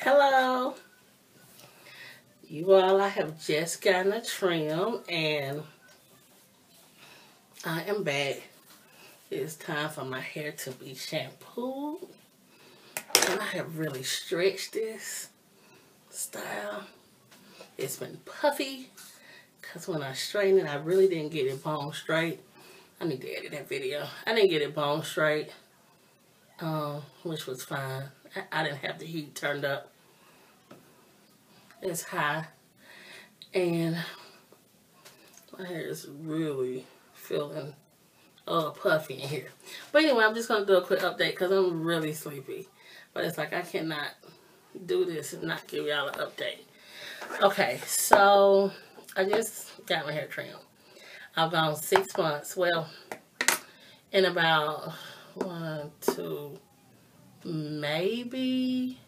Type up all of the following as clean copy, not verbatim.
Hello, you all. I have just gotten a trim and I am back. It's time for my hair to be shampooed, and I have really stretched this style. It's been puffy because when I straightened it, I really didn't get it bone straight. I need to edit that video. I didn't get it bone straight, which was fine. I didn't have the heat turned up. It's high, and my hair is really feeling puffy in here. But anyway, I'm just going to do a quick update because I'm really sleepy. But it's like I cannot do this and not give y'all an update. Okay, so I just got my hair trimmed. I've gone 6 months. Well, in about 1, 2, maybe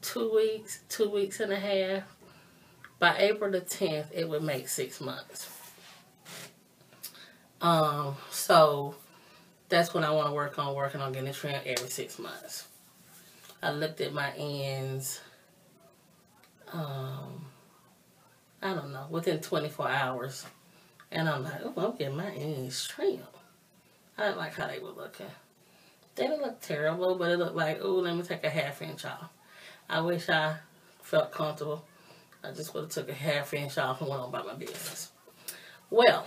2 weeks, 2 weeks and a half. By April the 10th, it would make 6 months. So that's what I want to working on getting it trimmed every 6 months. I looked at my ends, I don't know, within 24 hours. And I'm like, oh, I'm getting my ends trimmed. I didn't like how they were looking. They didn't look terrible, but it looked like, oh, let me take a ½ inch off. I wish I felt comfortable. I just would have took a ½ inch off and went on about my business. Well,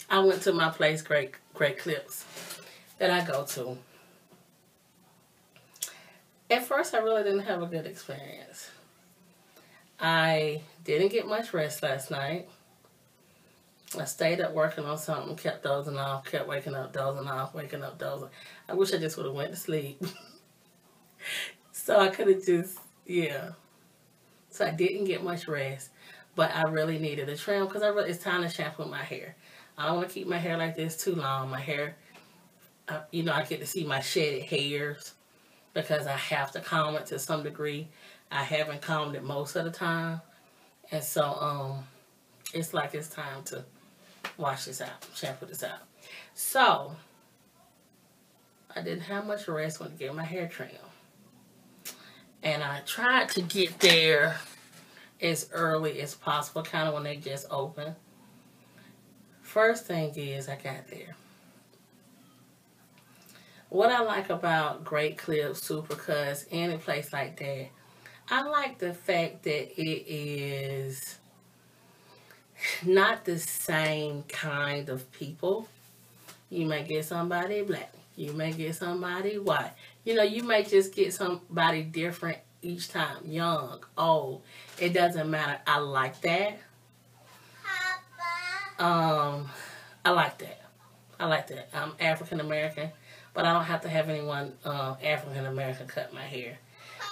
I went to my place, Great Clips, that I go to. At first, I really didn't have a good experience. I didn't get much rest last night. I stayed up working on something, kept dozing off, kept waking up, dozing off, waking up, dozing. I wish I just would have went to sleep. So I could have just, yeah. So I didn't get much rest, but I really needed a trim because it's time to shampoo my hair. I don't want to keep my hair like this too long. My hair, you know, I get to see my shedded hairs because I have to comb it to some degree. I haven't combed it most of the time. And so, it's like it's time to wash this out, shampoo this out. So, I didn't have much rest when I get my hair trimmed. And I tried to get there as early as possible, kind of when they just open. First thing is, I got there. What I like about Great Clips, Supercuts, any place like that, I like the fact that it is not the same kind of people. You may get somebody black. You may get somebody white. You know, you may just get somebody different each time. Young, old. It doesn't matter. I like that. Papa. I like that. I like that. I'm African American, but I don't have to have anyone African American cut my hair.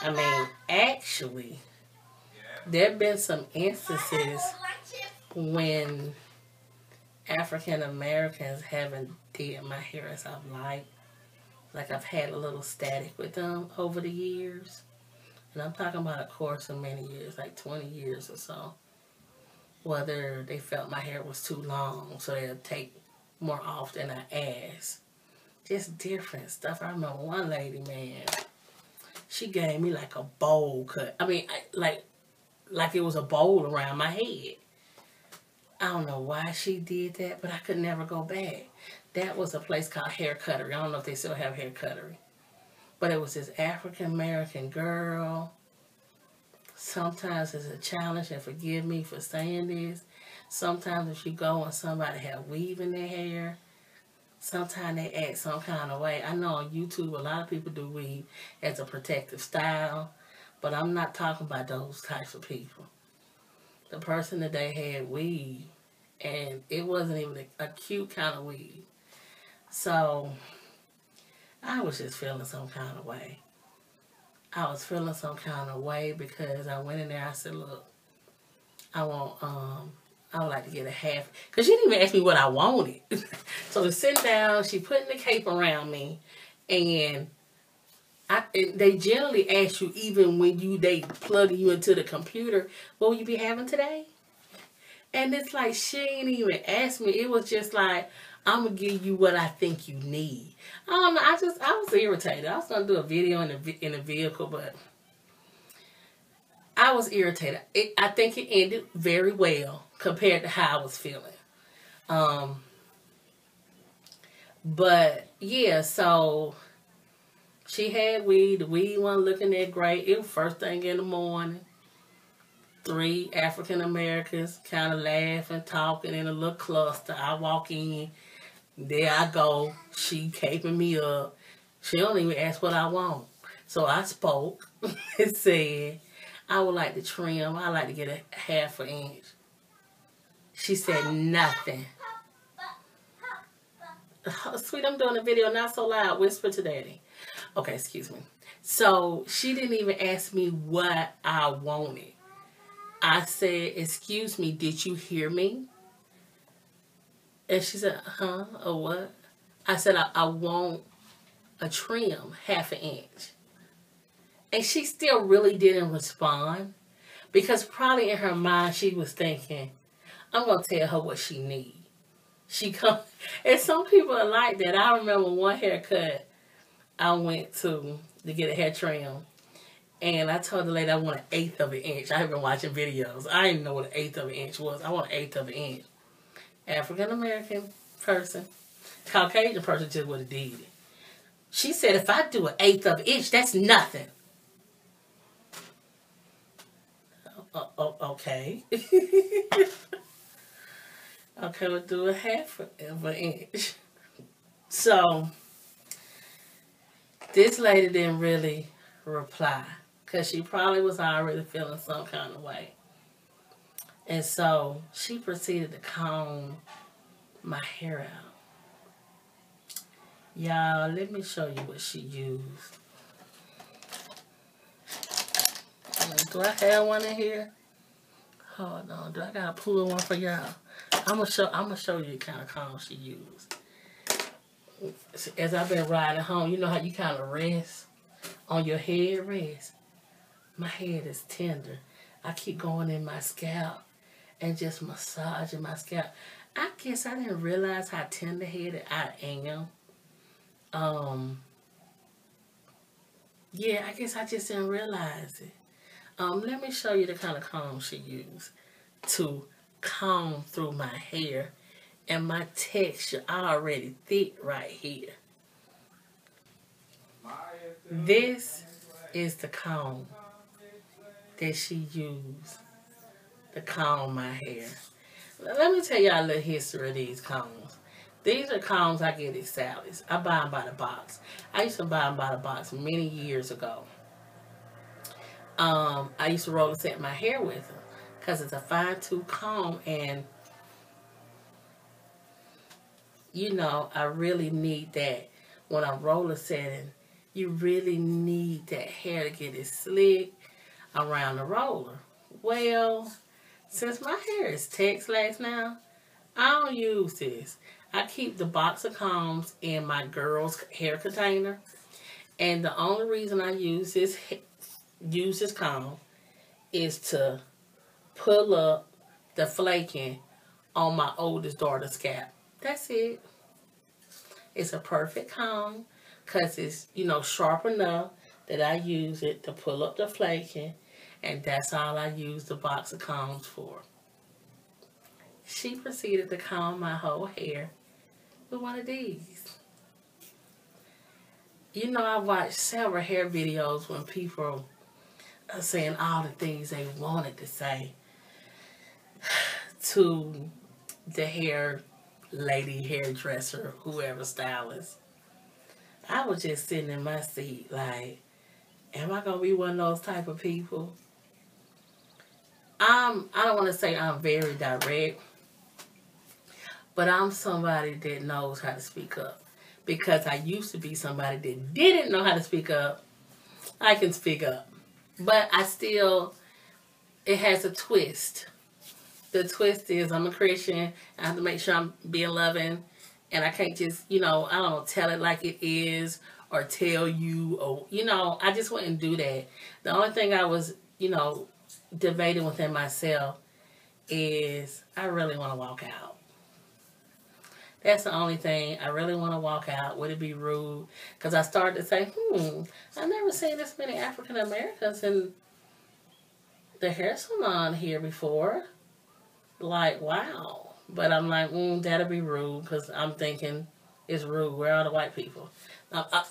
I mean, actually, there have been some instances when African Americans haven't did my hair as I've liked. Like I've had a little static with them over the years. And I'm talking about a course of many years, like 20 years or so. Whether they felt my hair was too long, so they'll take more off than I asked. Just different stuff. I remember one lady, man, she gave me like a bowl cut. I mean, like it was a bowl around my head. I don't know why she did that, but I could never go back. That was a place called Hair Cuttery. I don't know if they still have Hair Cuttery. But it was this African-American girl. Sometimes it's a challenge, and forgive me for saying this. Sometimes if you go and somebody have weave in their hair, sometimes they act some kind of way. I know on YouTube a lot of people do weave as a protective style, but I'm not talking about those types of people. The person that they had weave, and it wasn't even a cute kind of weave. So, I was just feeling some kind of way. I was feeling some kind of way because I went in there, I said, look, I would like to get a half, because she didn't even ask me what I wanted. So to sit down, she putting the cape around me, and they generally ask you, even when they plug you into the computer, what will you be having today? And it's like, she ain't even asked me. It was just like, I'm going to give you what I think you need. I don't know. I was irritated. I was going to do a video in the vehicle, but I was irritated. I think it ended very well compared to how I was feeling. But yeah, so she had weed. The weed wasn't looking that great. It was first thing in the morning. 3 African Americans kind of laughing, talking in a little cluster. I walk in. There I go. She caping me up. She don't even ask what I want. So I spoke and said, I would like to trim. I like to get a 1/2 inch. She said nothing. Oh, sweet, I'm doing a video, not so loud. Whisper to daddy. Okay, excuse me. So she didn't even ask me what I wanted. I said, excuse me, did you hear me? And she said, huh, or what? I said, I want a trim, 1/2 inch. And she still really didn't respond. Because probably in her mind, she was thinking, I'm going to tell her what she needs. And some people are like that. I remember one haircut I went to get a hair trim. And I told the lady I want 1/8 of an inch. I have been watching videos. I didn't know what 1/8 of an inch was. I want 1/8 of an inch. African-American person. Caucasian person just would have did it. She said, if I do 1/8 of an inch, that's nothing. Okay. Okay, we'll do 1/2 of an inch. So, this lady didn't really reply. Because she probably was already feeling some kind of way. And so, she proceeded to comb my hair out. Y'all, let me show you what she used. Do I have one in here? Hold on. Do I got to pull one for y'all? I'm gonna show you the kind of comb she used. As I've been riding home, you know how you kind of rest on your head rest? My head is tender. I keep going in my scalp and just massaging my scalp. I guess I didn't realize how tender-headed I am. Yeah, I guess I just didn't realize it. Let me show you the kind of comb she used to comb through my hair. And my texture already thick right here. This is the comb that she used to comb my hair. Let me tell y'all a little history of these combs. These are combs I get at Sally's. I buy them by the box. I used to buy them by the box many years ago. I used to roll and set my hair with them because it's a fine tooth comb, and you know, I really need that when I'm roller setting. You really need that hair to get it slick around the roller. Well, since my hair is texlaxed now, I don't use this. I keep the box of combs in my girl's hair container, and the only reason I use this comb is to pull up the flaking on my oldest daughter's scalp. That's it. It's a perfect comb because it's, you know, sharp enough that I use it to pull up the flaking, and that's all I use the box of combs for. She proceeded to comb my whole hair with one of these. You know, I watched several hair videos when people are saying all the things they wanted to say to the lady hairdresser, whoever stylist. I was just sitting in my seat like, am I going to be one of those type of people? I don't want to say I'm very direct, but I'm somebody that knows how to speak up. Because I used to be somebody that didn't know how to speak up. I can speak up. But it has a twist. The twist is I'm a Christian. I have to make sure I'm being loving. And I can't just, you know, I don't know, tell it like it is or tell you. Or, you know, I just wouldn't do that. The only thing I was, you know, debating within myself is I really want to walk out. That's the only thing. I really want to walk out. Would it be rude? Because I started to say, I've never seen this many African Americans in the hair salon here before. Like, wow. But I'm like, that'll be rude, because I'm thinking it's rude. Where are the white people?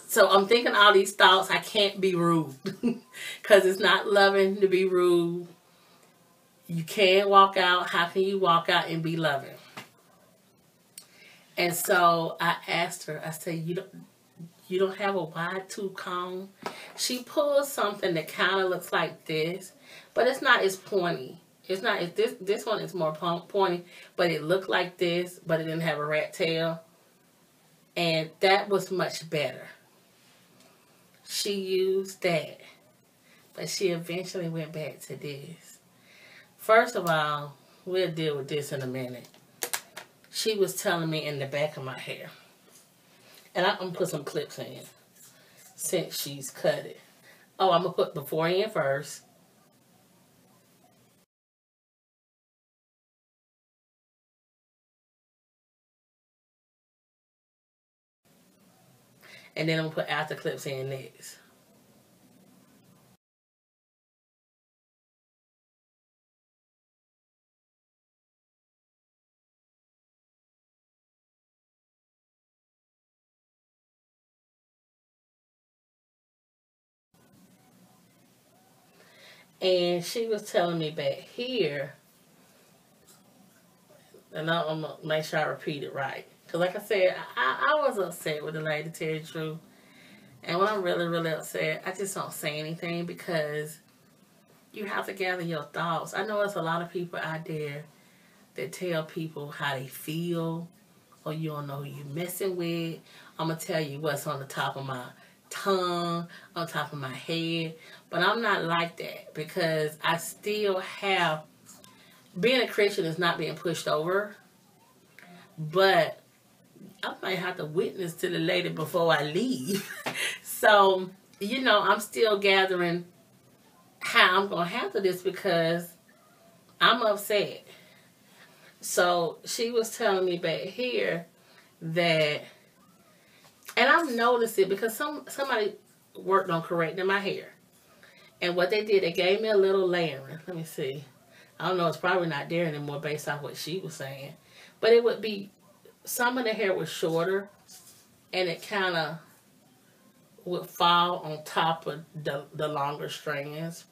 So I'm thinking all these thoughts. I can't be rude because it's not loving to be rude. You can't walk out. How can you walk out and be loving? And so I asked her, I said, you don't have a wide tooth comb? She pulled something that kind of looks like this, but it's not as pointy. It's not, this one is more pointy, but it looked like this, but it didn't have a rat tail. And that was much better. She used that, but she eventually went back to this. First of all, we'll deal with this in a minute. She was telling me in the back of my hair. And I'm going to put some clips in since she's cut it. Oh, I'm going to put before in first. And then I'm going to put after clips in next. And she was telling me back here, and I'm going to make sure I repeat it right. Because like I said, I was upset with the lady, to tell you the truth. And when I'm really, really upset, I just don't say anything because you have to gather your thoughts. I know there's a lot of people out there that tell people how they feel, or you don't know who you're messing with. I'm going to tell you what's on the top of my tongue, on top of my head. But I'm not like that because I still have, being a Christian is not being pushed over. But I might have to witness to the lady before I leave. So, you know, I'm still gathering how I'm going to handle this because I'm upset. So she was telling me back here that, and I've noticed it because somebody worked on correcting my hair. And what they did, they gave me a little layering. Let me see. I don't know, it's probably not there anymore based off what she was saying. But it would be, some of the hair was shorter and it kind of would fall on top of the longer strands.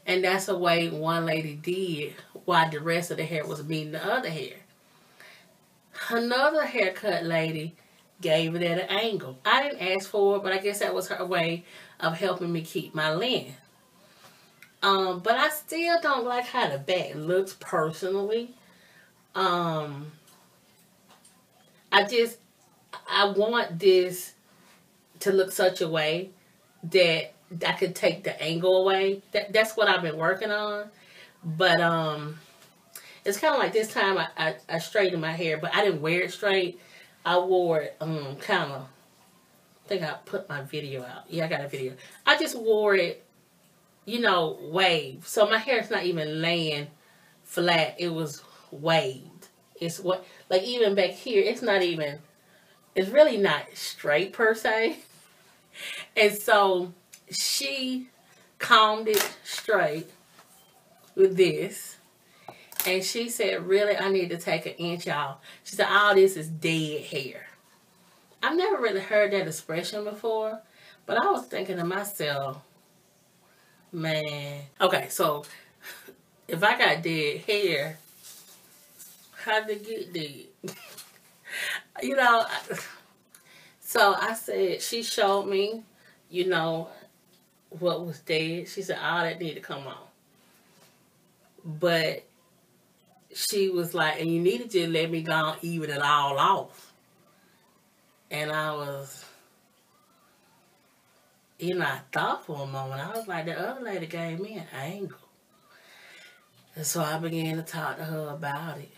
And that's the way one lady did while the rest of the hair was meeting the other hair. Another haircut lady gave it at an angle. I didn't ask for it, but I guess that was her way of helping me keep my length. But I still don't like how the back looks personally. I want this to look such a way that I could take the angle away. That's what I've been working on. But it's kind of like this time I straightened my hair, but I didn't wear it straight. I wore it kind of, I think I put my video out. Yeah, I got a video. I just wore it, you know, waved. So my hair's not even laying flat. It was waved. It's what, like even back here, it's not even, it's really not straight per se. And so she combed it straight with this. And she said, really, I need to take an inch off. She said, all this is dead hair. I've never really heard that expression before. But I was thinking to myself, man. Okay, so if I got dead hair, how did it get dead? You know, so I said, she showed me, you know, what was dead. She said, all that need to come off. But she was like, and you needed to let me go and even it all off. And I was, you know, I thought for a moment. I was like, the other lady gave me an angle. And so I began to talk to her about it.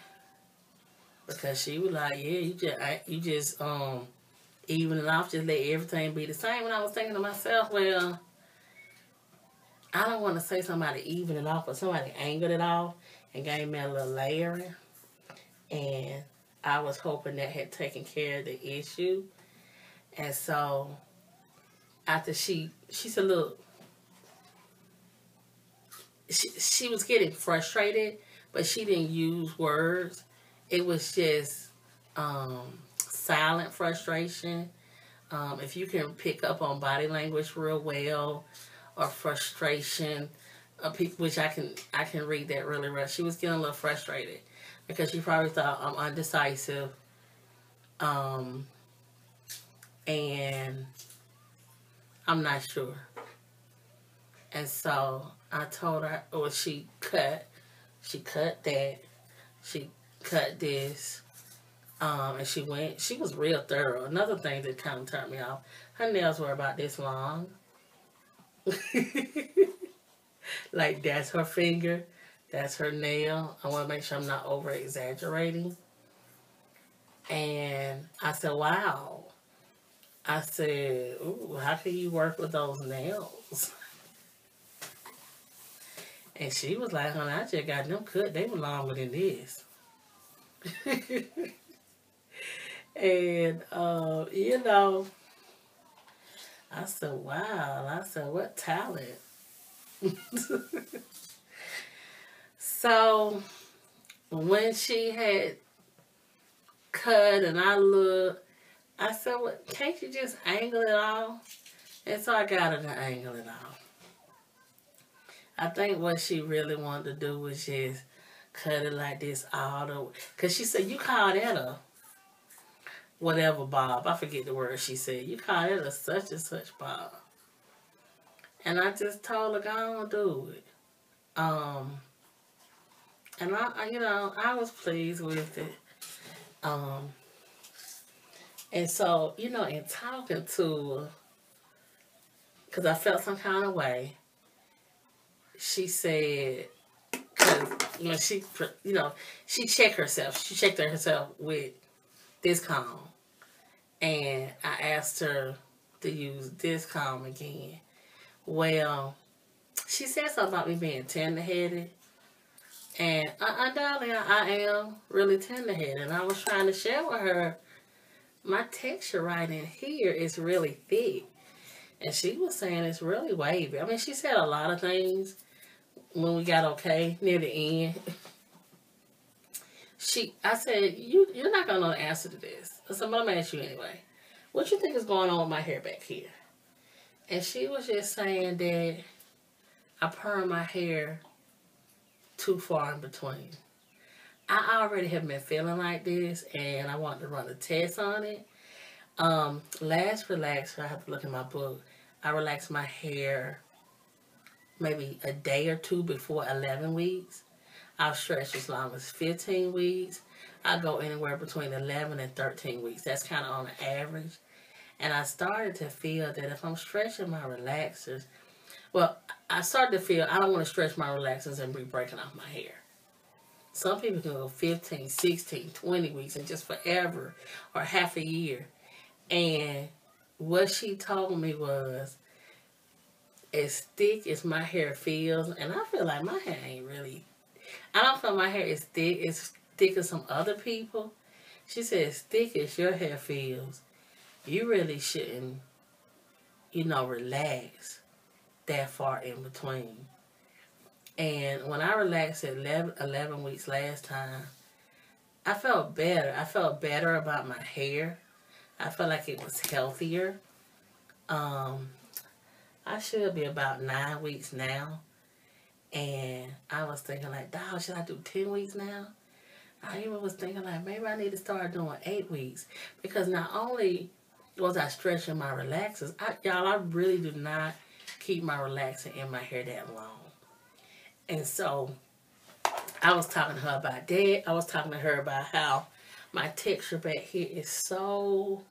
Because she was like, yeah, you just even it off, just let everything be the same. And I was thinking to myself, well, I don't want to say somebody even it off, but somebody angled it off and gave me a little layering. And I was hoping that had taken care of the issue. And so after she's a little, she was getting frustrated, but she didn't use words. It was just silent frustration. If you can pick up on body language real well, or frustration, which I can read that really well. She was getting a little frustrated because she probably thought I'm undecisive, and I'm not sure. And so I told her, or she cut that, she cut this, and she was real thorough. Another thing that kind of turned me off, her nails were about this long. Like, that's her finger, that's her nail. I want to make sure I'm not over exaggerating. And I said, wow. I said, ooh, how can you work with those nails? And she was like, honey, I just got them cut. They were longer than this. And, you know, I said, wow. I said, what talent. So, when she had cut and I looked, I said, well, can't you just angle it off? And so I got her to angle it off. I think what she really wanted to do was just cut it like this all the way. Because she said, you call that a whatever bob. I forget the word she said. You call it a such and such bob. And I just told her, go on, do it. And I, you know, I was pleased with it. And so, you know, in talking to her, because I felt some kind of way, she said, because, she checked herself. She checked herself with this comb. And I asked her to use this comb again. Well, she said something about me being tender-headed. And undoubtedly, I am really tender-headed. And I was trying to share with her, my texture right in here is really thick. And she was saying it's really wavy. I mean, she said a lot of things when we got okay near the end. I said, you're not going to know the answer to this. So I'm going to ask you anyway. What you think is going on with my hair back here? And she was just saying that I perm my hair too far in between. I already have been feeling like this, and I want to run a test on it. Last relaxer, I have to look in my book. I relaxed my hair maybe a day or two before 11 weeks. I'll stretch as long as 15 weeks. I go anywhere between 11 and 13 weeks. That's kind of on the average. And I started to feel that if I'm stretching my relaxers, well, I started to feel I don't want to stretch my relaxers and be breaking off my hair. Some people can go 15, 16, 20 weeks and just forever or half a year. And what she told me was, as thick as my hair feels, and I feel like my hair ain't really, I don't feel my hair is thick as some other people. She said, as thick as your hair feels, you really shouldn't, relax that far in between. And when I relaxed at 11 weeks last time, I felt better. I felt better about my hair. I felt like it was healthier. I should be about 9 weeks now. And I was thinking like, dog, should I do 10 weeks now? I even was thinking like, maybe I need to start doing 8 weeks. Because not only was I stretching my relaxers, I really do not keep my relaxer in my hair that long. And so I was talking to her about that. I was talking to her about how my texture back here is so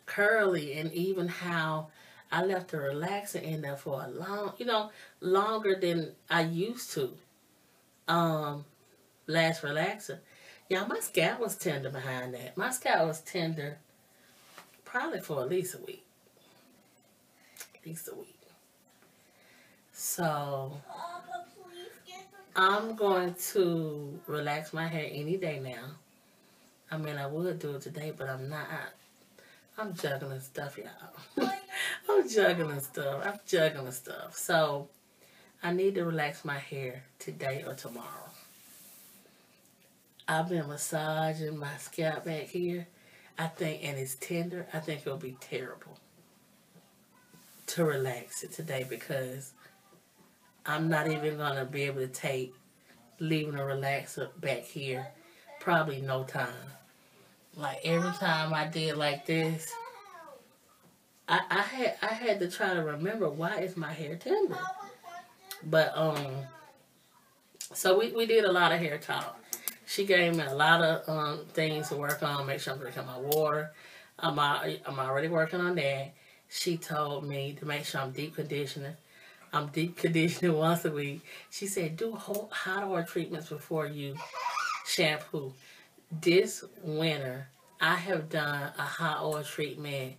curly, and even how I left the relaxer in there for a longer than I used to. Last relaxer. Yeah, my scalp was tender behind that. My scalp was tender probably for at least a week. At least a week. So I'm going to relax my hair any day now. I mean, I would do it today, but I'm not. I'm juggling stuff, y'all. I'm juggling stuff. So, I need to relax my hair today or tomorrow. I've been massaging my scalp back here. I think, and it's tender, I think it'll be terrible to relax it today because I'm not even going to be able to take leaving a relaxer back here probably no time. Like every time I did like this, I had to try to remember why is my hair tender. But so we did a lot of hair talk. She gave me a lot of things to work on. Make sure I'm drinking my water. I'm already working on that. She told me to make sure I'm deep conditioning. I'm deep conditioning once a week. She said do hot oil treatments before you shampoo. This winter, I have done a hot oil treatment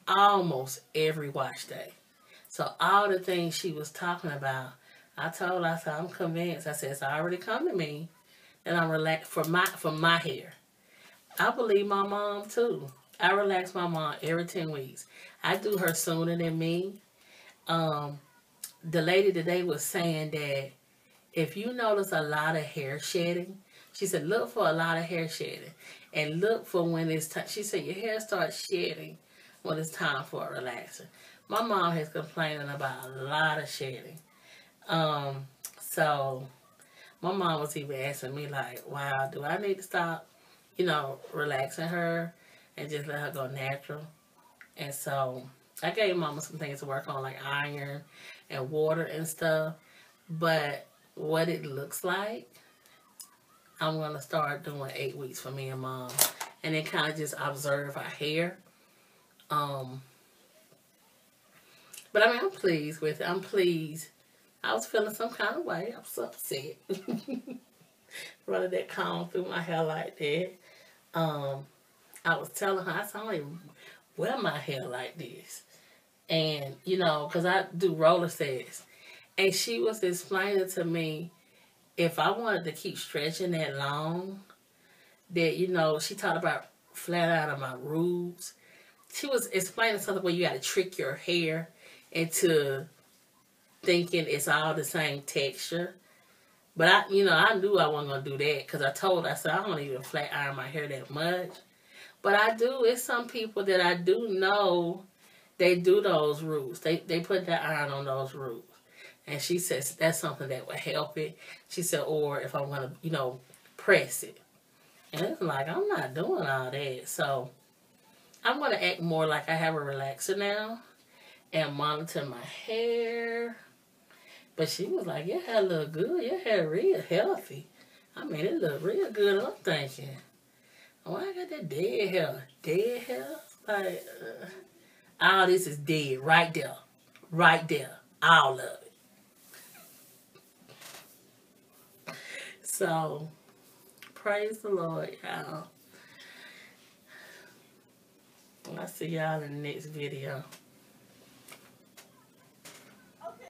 almost every wash day. So all the things she was talking about, I told her, I said, I'm convinced. I said, it's already come to me that I'm relaxed for my hair. I believe my mom too. I relax my mom every 10 weeks. I do her sooner than me. The lady today was saying that if you notice a lot of hair shedding, she said, look for a lot of hair shedding. And look for when it's time. She said, your hair starts shedding when it's time for a relaxer. My mom has complaining about a lot of shedding. So my mom was even asking me like, wow, do I need to stop, relaxing her and just let her go natural? And so I gave Mama some things to work on like iron and water and stuff. But what it looks like, I'm going to start doing 8 weeks for me and Mom. And then kind of just observe her hair. But I mean, I'm pleased with it. I'm pleased. I was feeling some kind of way. I was upset. Running that comb through my hair like that. I was telling her, I said, I don't even wear my hair like this. And, because I do roller sets. And she was explaining to me, if I wanted to keep stretching that long, that, she talked about flat out of my roots. She was explaining something where you got to trick your hair into thinking it's all the same texture. But I knew I wasn't going to do that because I told her, I said, I don't even flat iron my hair that much. But I do. It's some people that I do know, they do those roots. They put that iron on those roots. And she says that's something that would help it. She said, or if I'm going to, press it. And it's like, I'm not doing all that. So I'm going to act more like I have a relaxer now and monitor my hair. But she was like, your hair look good. Your hair real healthy. I mean, it look real good. I'm thinking, why I got that dead hair? Dead hair? Like, all this is dead right there. Right there. All of it. So, praise the Lord, y'all. I'll see y'all in the next video.